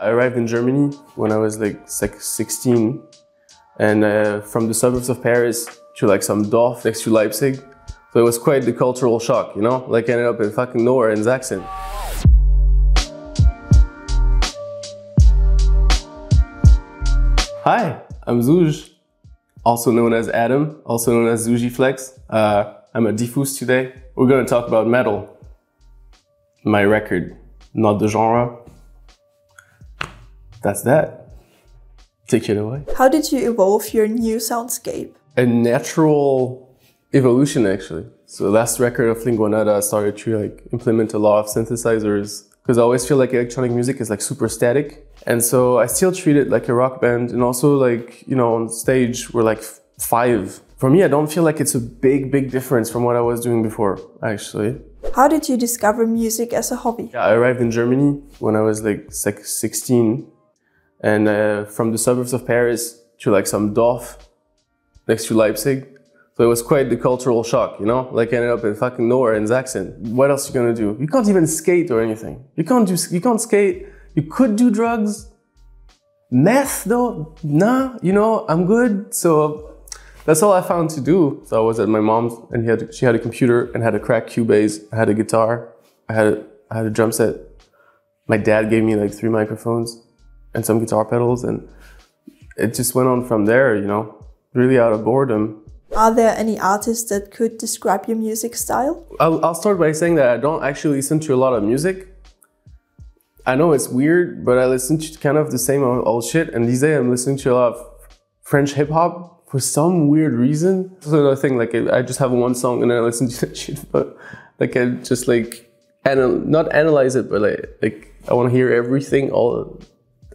I arrived in Germany when I was like 16, and from the suburbs of Paris to like some Dorf next to Leipzig. So it was quite the cultural shock, you know? Like I ended up in fucking nowhere in Sachsen. Hi, I'm Zouj, also known as Adam, also known as Zouji Flex. I'm at DIFFUS today. We're gonna talk about metal, my record, not the genre. That's that. Take it away. How did you evolve your new soundscape? A natural evolution, actually. So last record of Lingua Nada, I started to like implement a lot of synthesizers because I always feel like electronic music is like super static. And so I still treat it like a rock band, and also like, you know, on stage we're like 5. For me, I don't feel like it's a big difference from what I was doing before, actually. How did you discover music as a hobby? Yeah, I arrived in Germany when I was like 16, and from the suburbs of Paris to like some Dorf next to Leipzig. So it was quite the cultural shock, you know? Like I ended up in fucking nowhere in Sachsen. What else are you gonna do? You can't even skate or anything. You can't skate. You could do drugs. Meth though, nah, you know, I'm good. So that's all I found to do. So I was at my mom's, and she had a computer and had a cracked Cubase. I had a guitar. I had a drum set. My dad gave me like 3 microphones and some guitar pedals, and it just went on from there, you know, really out of boredom. Are there any artists that could describe your music style? I'll start by saying that I don't actually listen to a lot of music. I know it's weird, but I listen to kind of the same old shit, and these days I'm listening to a lot of French hip-hop for some weird reason. So another thing, like I just have one song and then I listen to that shit, but like I just like, not analyze it, but like I want to hear everything,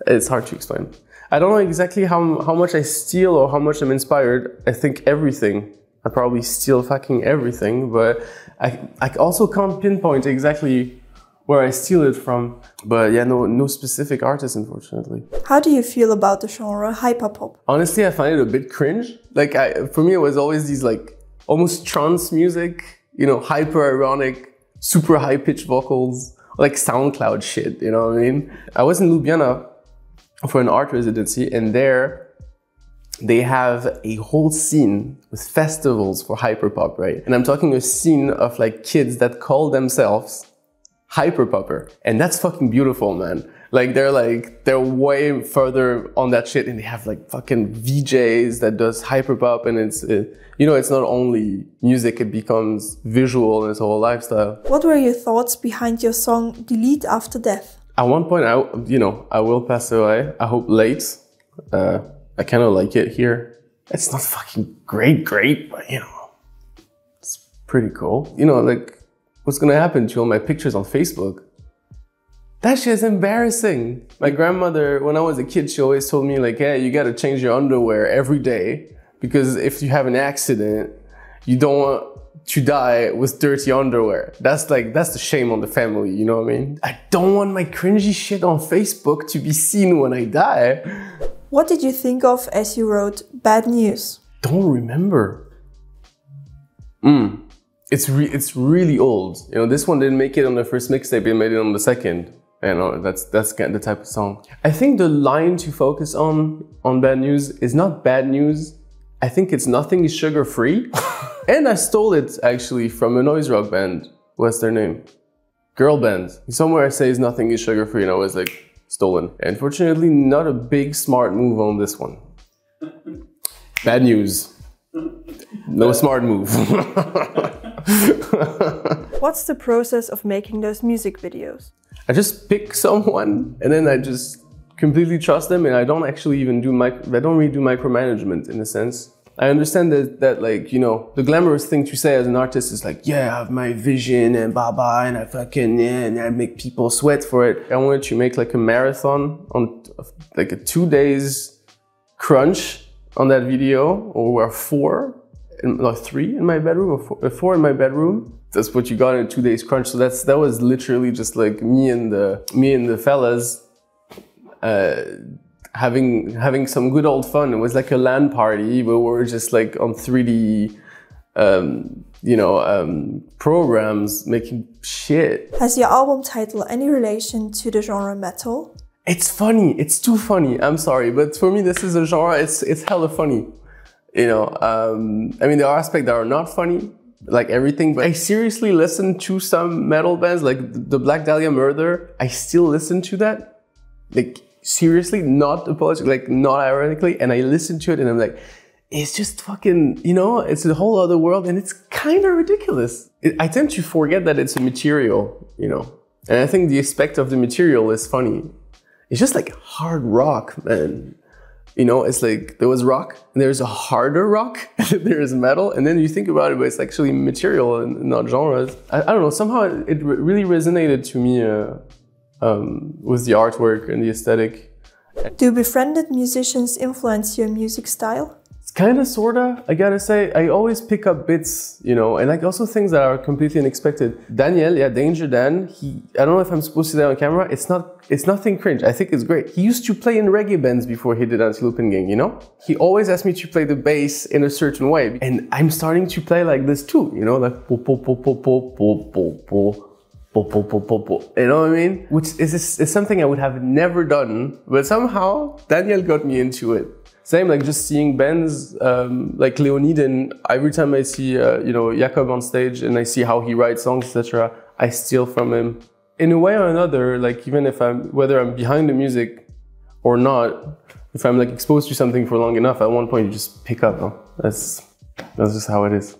it's hard to explain. I don't know exactly how much I steal or how much I'm inspired. I think everything. I probably steal fucking everything, but I also can't pinpoint exactly where I steal it from. But yeah, no specific artist, unfortunately. How do you feel about the genre hyperpop? Honestly, I find it a bit cringe. Like for me, it was always these like almost trance music, you know, hyper ironic, super high pitched vocals, like SoundCloud shit, you know what I mean? I was in Ljubljana for an art residency, and there they have a whole scene with festivals for hyperpop, right? And I'm talking a scene of like kids that call themselves hyperpopper, and that's fucking beautiful, man. Like they're way further on that shit, and they have like fucking VJs that does hyperpop, and it's you know, it's not only music, it becomes visual and it's a whole lifestyle. What were your thoughts behind your song Delete After Death? At one point, I will pass away. I hope late. I kind of like it here. It's not fucking great, but you know, it's pretty cool. You know, like what's gonna happen to all my pictures on Facebook? That shit is embarrassing. My grandmother, when I was a kid, she always told me like, hey, you gotta change your underwear every day, because if you have an accident, you don't want to die with dirty underwear. That's the shame on the family, you know what I mean? I don't want my cringy shit on Facebook to be seen when I die. What did you think of as you wrote Bad News? Don't remember. It's really old. You know, this one didn't make it on the first mixtape, it made it on the second. You know, that's kind of the type of song. I think the line to focus on Bad News is not bad news. I think it's nothing is sugar-free. And I stole it actually from a noise rock band. What's their name? Girl band. Somewhere it says nothing is sugar-free, and I was like, stolen. Unfortunately, not a big smart move on this one. Bad news. No smart move. What's the process of making those music videos? I just pick someone, and then I just completely trust them, and I don't actually even I don't really do micromanagement in a sense. I understand that like, you know, the glamorous thing to say as an artist is like, yeah, I have my vision and blah, and I fucking, yeah, and I make people sweat for it. I wanted to make like a marathon on like a 2 days crunch on that video, or we're 4, like 3 in my bedroom, or 4 in my bedroom. That's what you got in a 2 days crunch. So that was literally just like me and the fellas having some good old fun. It was like a LAN party, but we were just like on 3D, programs making shit. Has your album title any relation to the genre metal? It's funny. It's too funny. I'm sorry, but for me, this is a genre. It's hella funny. You know, I mean, there are aspects that are not funny, like everything. But I seriously listen to some metal bands, like the Black Dahlia Murder. I still listen to that, like seriously, not apologetic, like not ironically. And I listen to it, and I'm like, it's just fucking, you know, it's a whole other world, and it's kind of ridiculous. I tend to forget that it's a material, you know, and I think the aspect of the material is funny. It's just like hard rock, man. You know, it's like there was rock, and there's a harder rock, and there's metal, and then you think about it, but it's actually material and not genres. I don't know, somehow it really resonated to me with the artwork and the aesthetic. Do befriended musicians influence your music style? Kind of, sorta, I gotta say. I always pick up bits, you know, and like also things that are completely unexpected. Daniel, yeah, Danger Dan, I don't know if I'm supposed to say that on camera, it's nothing cringe, I think it's great. He used to play in reggae bands before he did Anti-Looping Gang, you know? He always asked me to play the bass in a certain way, and I'm starting to play like this too, you know, like po po po po po po po po. You know what I mean? Which is something I would have never done, but somehow Daniel got me into it. Same, like just seeing bands like Leoniden. Every time I see you know, Jakob on stage and I see how he writes songs, etc., I steal from him. In a way or another, like even if whether I'm behind the music or not, if I'm like exposed to something for long enough, at one point you just pick up. No? That's just how it is.